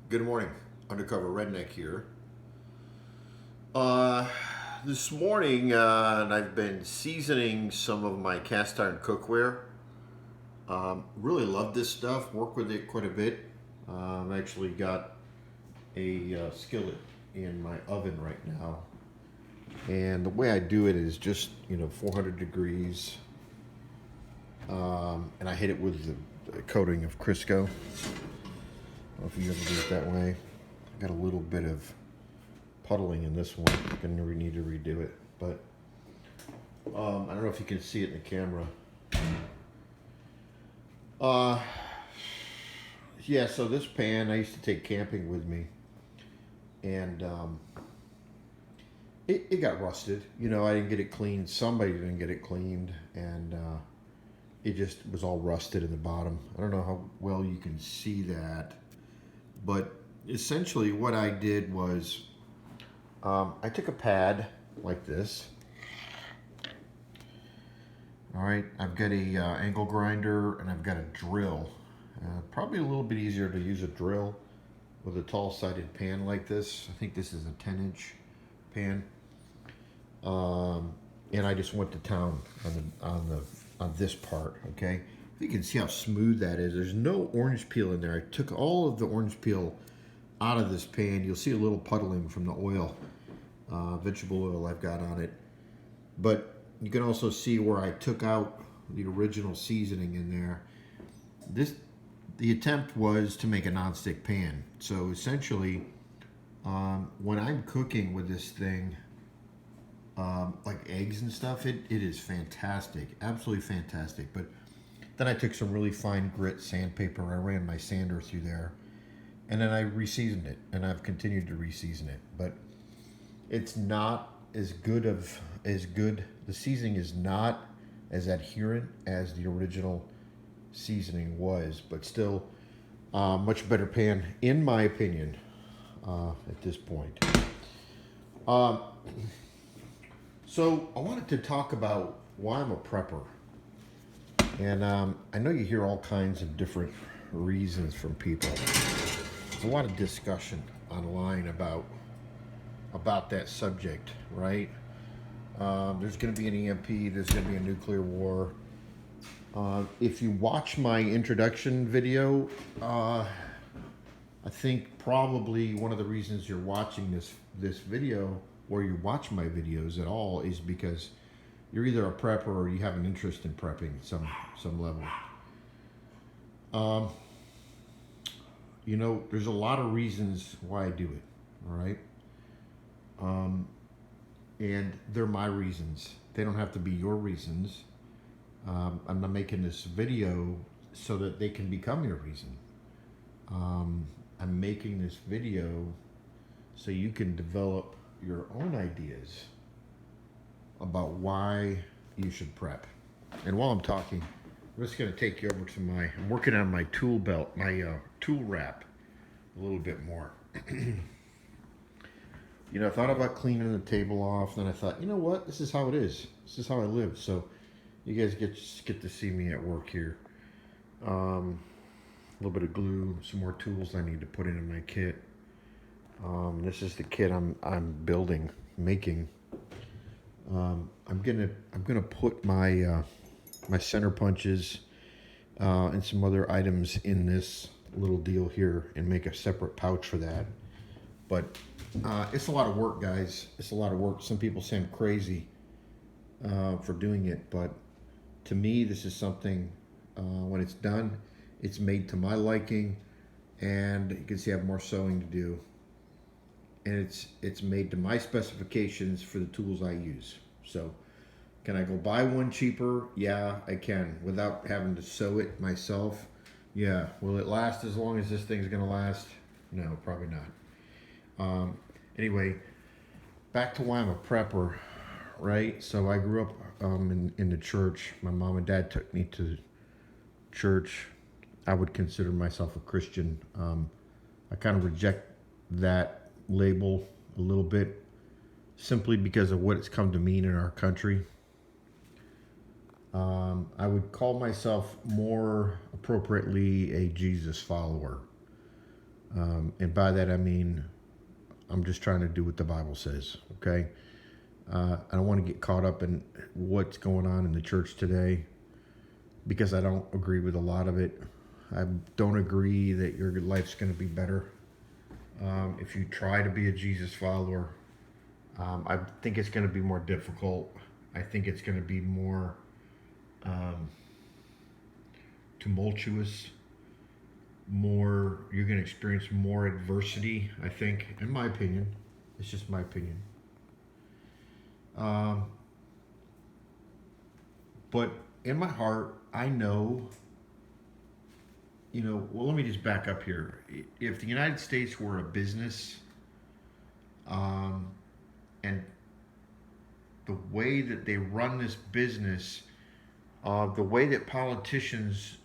Good morning, Undercover Redneck here. This morning, I've been seasoning some of my cast iron cookware. Really love this stuff, work with it quite a bit. I've actually got a skillet in my oven right now. And the way I do it is just, 400 degrees. And I hit it with the coating of Crisco. I don't know if you ever do it that way. I got a little bit of puddling in this one. I'm gonna need to redo it, but I don't know if you can see it in the camera. Uh, yeah. So this pan I used to take camping with me, and it got rusted. I didn't get it cleaned. Somebody didn't get it cleaned, and it just was all rusted in the bottom. I don't know how well you can see that, but essentially what I did was I took a pad like this. All right, I've got a angle grinder and I've got a drill. Probably a little bit easier to use a drill with a tall-sided pan like this. I think this is a 10-inch pan. And I just went to town on this part. Okay, you can see how smooth that is. There's no orange peel in there. I took all of the orange peel out of this pan. You'll see a little puddling from the oil, vegetable oil I've got on it. But you can also see where I took out the original seasoning in there. The attempt was to make a nonstick pan. So essentially, when I'm cooking with this thing, like eggs and stuff, it is fantastic, absolutely fantastic. But then I took some really fine grit sandpaper. I ran my sander through there, and then I reseasoned it, and I've continued to reseason it. But it's not as good. The seasoning is not as adherent as the original seasoning was, but still much better pan, in my opinion, at this point. So I wanted to talk about why I'm a prepper. And I know you hear all kinds of different reasons from people. There's a lot of discussion online about that subject, right? There's going to be an EMP, there's going to be a nuclear war. If you watch my introduction video, I think probably one of the reasons you're watching this video, or you watch my videos at all, is because you're either a prepper or you have an interest in prepping at some level. There's a lot of reasons why I do it, all right? And they're my reasons. They don't have to be your reasons. I'm not making this video so that they can become your reason. I'm making this video so you can develop your own ideas about why you should prep. And while I'm talking, I'm just going to take you over to I'm working on my tool belt, my tool wrap a little bit more. I thought about cleaning the table off, then I thought, you know what, this is how it is. This is how I live. So you guys get to see me at work here. A little bit of glue, some more tools I need to put into my kit. This is the kit I'm making. I'm gonna put my my center punches and some other items in this little deal here and make a separate pouch for that. But it's a lot of work, guys. It's a lot of work. Some people say I'm crazy for doing it, but to me, this is something, when it's done, it's made to my liking, and you can see I have more sewing to do. And it's made to my specifications for the tools I use. So, can I go buy one cheaper? Yeah, I can, without having to sew it myself. Yeah. Will it last as long as this thing's gonna last? No, probably not. Anyway, back to why I'm a prepper, right? So I grew up in the church. My mom and dad took me to church. I would consider myself a Christian. I kind of reject that label a little bit, simply because of what it's come to mean in our country. I would call myself more appropriately a Jesus follower. And by that I mean I'm just trying to do what the Bible says. Okay. I don't want to get caught up in what's going on in the church today because I don't agree with a lot of it. I don't agree that your life's going to be better if you try to be a Jesus follower. I think it's going to be more difficult. I think it's going to be more um, tumultuous. More, you're going to experience more adversity. I think, in my opinion, it's just my opinion. Um, but in my heart, I know. Well, let me just back up here. If the United States were a business, um, and the way that they run this business, the way that politicians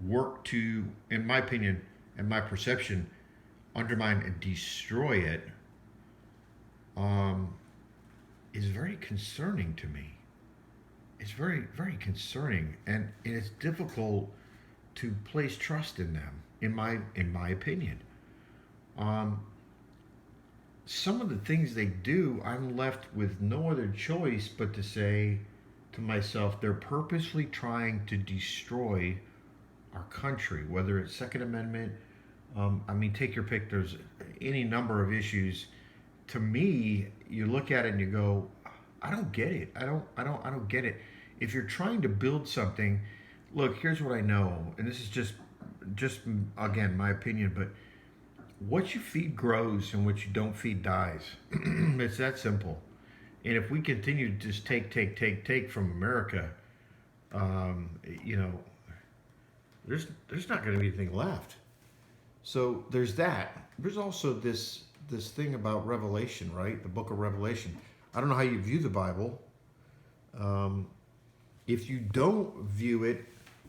work to, in my opinion and my perception, undermine and destroy it, um, is very concerning to me. It's very, very concerning, and it's difficult to place trust in them. In my opinion, um, some of the things they do, I'm left with no other choice but to say to myself, they're purposely trying to destroy our country, whether it's Second Amendment. Take your pick. There's any number of issues. To me, you look at it and you go, I don't get it. I don't get it. If you're trying to build something, look, here's what I know, and this is just again my opinion, but what you feed grows and what you don't feed dies. It's that simple. And if we continue to just take from America, um, you know, there's not going to be anything left. So there's that. There's also this thing about Revelation, right? The book of Revelation. I don't know how you view the Bible. Um, if you don't view it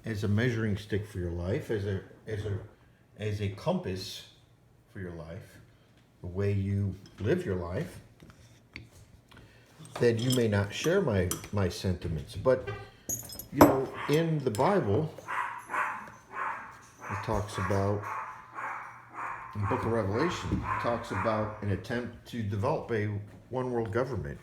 as a measuring stick for your life, as a compass for your life, the way you live your life, then you may not share my sentiments. But in the Bible, it talks about, in the book of Revelation, it talks about an attempt to develop a one world government.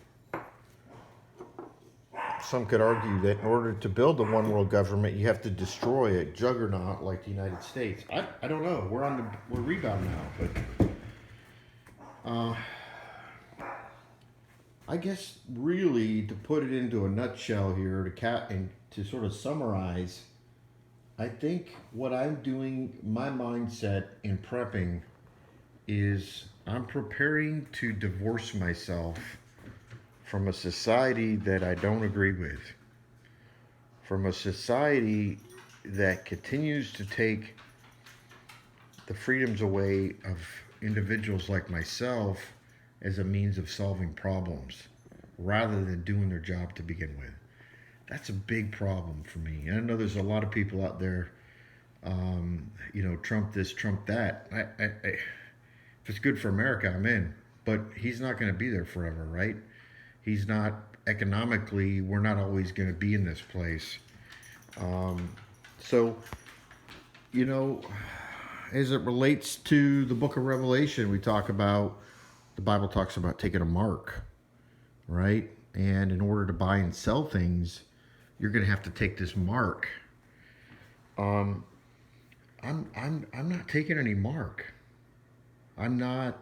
Some could argue that in order to build a one world government, you have to destroy a juggernaut like the United States. I don't know. We're rebound now, but I guess really to put it into a nutshell here, and to sort of summarize, I think what I'm doing, my mindset in prepping, is I'm preparing to divorce myself from a society that I don't agree with, from a society that continues to take the freedoms away of individuals like myself as a means of solving problems rather than doing their job to begin with. That's a big problem for me. And I know there's a lot of people out there, Trump this, Trump that. If it's good for America, I'm in. But he's not going to be there forever, right? He's not economically, we're not always going to be in this place. So, as it relates to the book of Revelation, the Bible talks about taking a mark, right? And in order to buy and sell things, you're going to have to take this mark. I'm not taking any mark. I'm not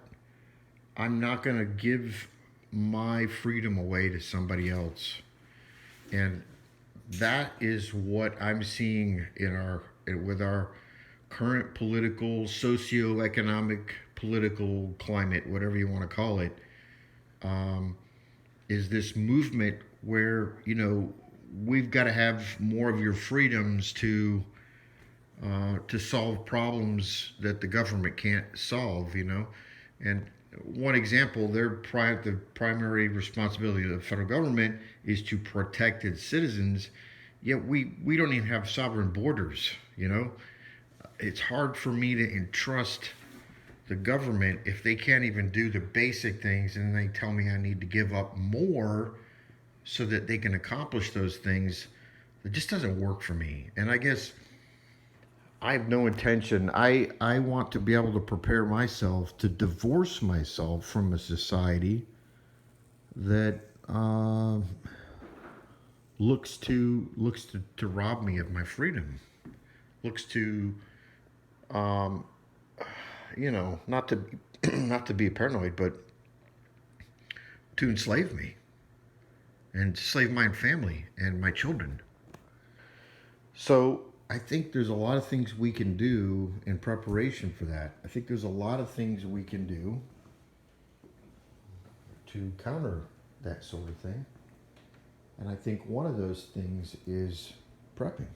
going to give my freedom away to somebody else. And that is what I'm seeing with our current political, socio-economic, political climate, whatever you want to call it, is this movement where, we've got to have more of your freedoms to solve problems that the government can't solve, And one example, the primary responsibility of the federal government is to protect its citizens, yet we don't even have sovereign borders, It's hard for me to entrust the government if they can't even do the basic things, and they tell me I need to give up more so that they can accomplish those things. It just doesn't work for me. And I guess I have no intention. I want to be able to prepare myself to divorce myself from a society that looks to rob me of my freedom. Looks to um, not to not to be paranoid, but to enslave me and enslave my family and my children. So I think there's a lot of things we can do in preparation for that. I think there's a lot of things we can do to counter that sort of thing. And I think one of those things is prepping.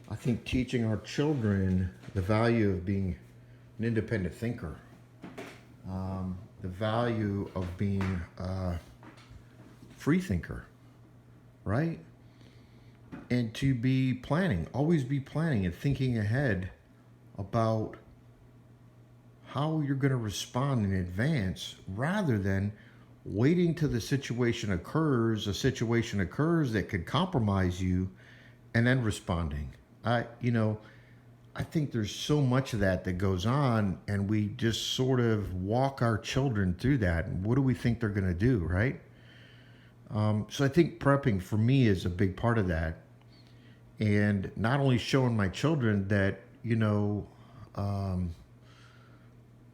I think teaching our children the value of being an independent thinker, the value of being a free thinker, right? And to be planning, always be planning and thinking ahead about how you're going to respond in advance rather than waiting till the situation occurs, a situation occurs that could compromise you, and then responding. I think there's so much of that that goes on, and we just sort of walk our children through that. And what do we think they're going to do, right? So I think prepping for me is a big part of that, and not only showing my children that um,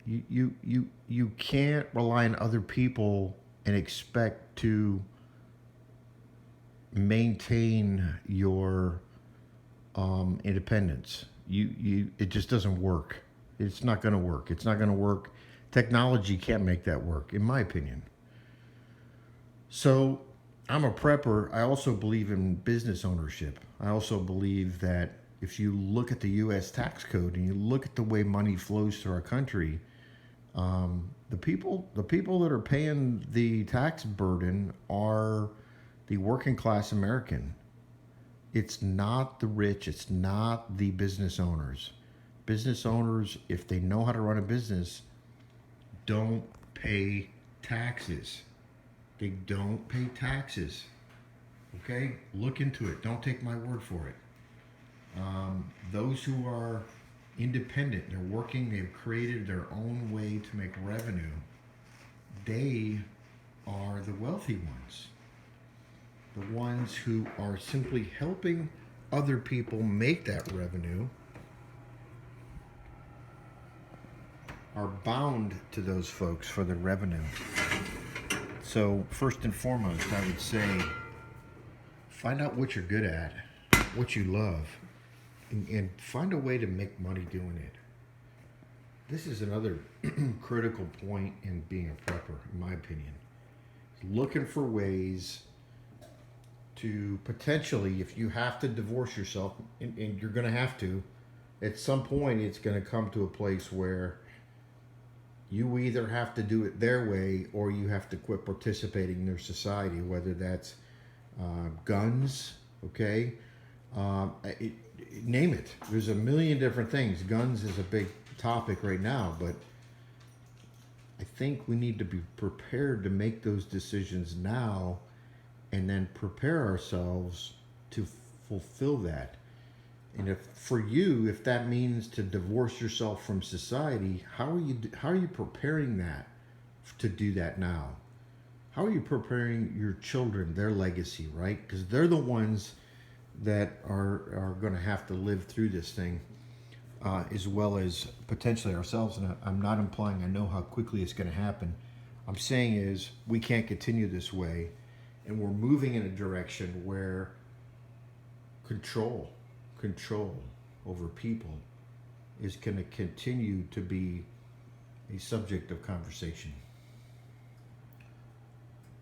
you can't rely on other people and expect to maintain your independence. It just doesn't work. It's not going to work. It's not going to work. Technology can't make that work, in my opinion. So I'm a prepper. I also believe in business ownership. I also believe that if you look at the U.S. tax code and you look at the way money flows through our country, the people that are paying the tax burden are the working class American. It's not the rich. It's not the business owners. Business owners, if they know how to run a business, don't pay taxes. They don't pay taxes. Okay? Look into it. Don't take my word for it. Those who are independent, they're working, they've created their own way to make revenue, they are the wealthy ones. The ones who are simply helping other people make that revenue are bound to those folks for the revenue. So, first and foremost, I would say find out what you're good at, what you love, and find a way to make money doing it. This is another critical point in being a prepper, in my opinion. Looking for ways to potentially, if you have to divorce yourself, and you're going to have to, at some point it's going to come to a place where you either have to do it their way or you have to quit participating in their society, whether that's guns, okay? Name it. There's a million different things. Guns is a big topic right now, but I think we need to be prepared to make those decisions now and then prepare ourselves to fulfill that. And if that means to divorce yourself from society, how are you preparing that to do that now? How are you preparing your children, their legacy, right? Because they're the ones that are going to have to live through this thing, as well as potentially ourselves. And I'm not implying I know how quickly it's going to happen. I'm saying is we can't continue this way, and we're moving in a direction where control over people is going to continue to be a subject of conversation.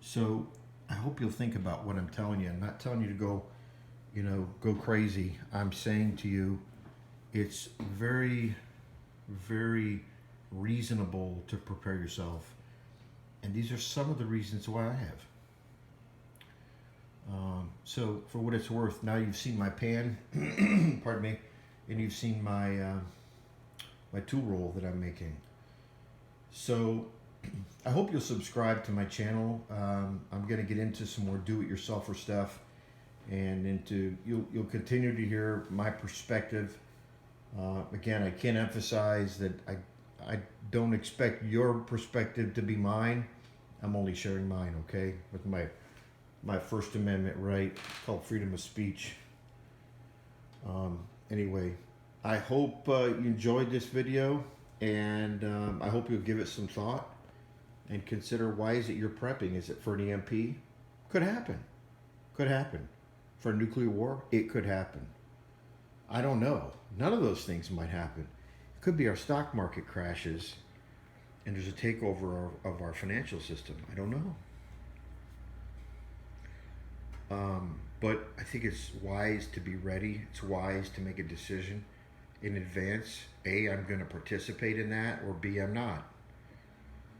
So I hope you'll think about what I'm telling you. I'm not telling you to go crazy. I'm saying to you, it's very, very reasonable to prepare yourself. And these are some of the reasons why I have. So for what it's worth, now you've seen my pan, pardon me, and you've seen my tool roll that I'm making. So I hope you'll subscribe to my channel. I'm going to get into some more do-it-yourselfer stuff, and you'll continue to hear my perspective Again, I can't emphasize that I don't expect your perspective to be mine. I'm only sharing mine, okay? With my First Amendment right called freedom of speech. Anyway, I hope you enjoyed this video, and I hope you'll give it some thought and consider, why is it you're prepping? Is it for an EMP? Could happen. Could happen. For a nuclear war? It could happen. I don't know. None of those things might happen. It could be our stock market crashes and there's a takeover of our financial system. I don't know. But I think it's wise to be ready. It's wise to make a decision in advance. A, I'm going to participate in that, or B, I'm not.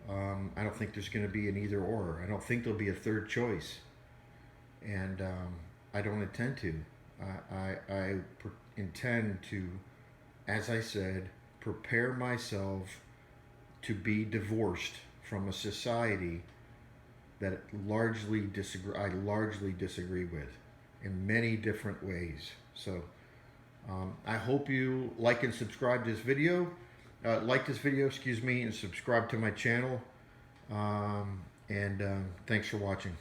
I don't think there's going to be an either or. I don't think there'll be a third choice. And I don't intend to. I intend to, as I said, prepare myself to be divorced from a society that I largely disagree with in many different ways. So I hope you like and subscribe to this video. And subscribe to my channel. Thanks for watching.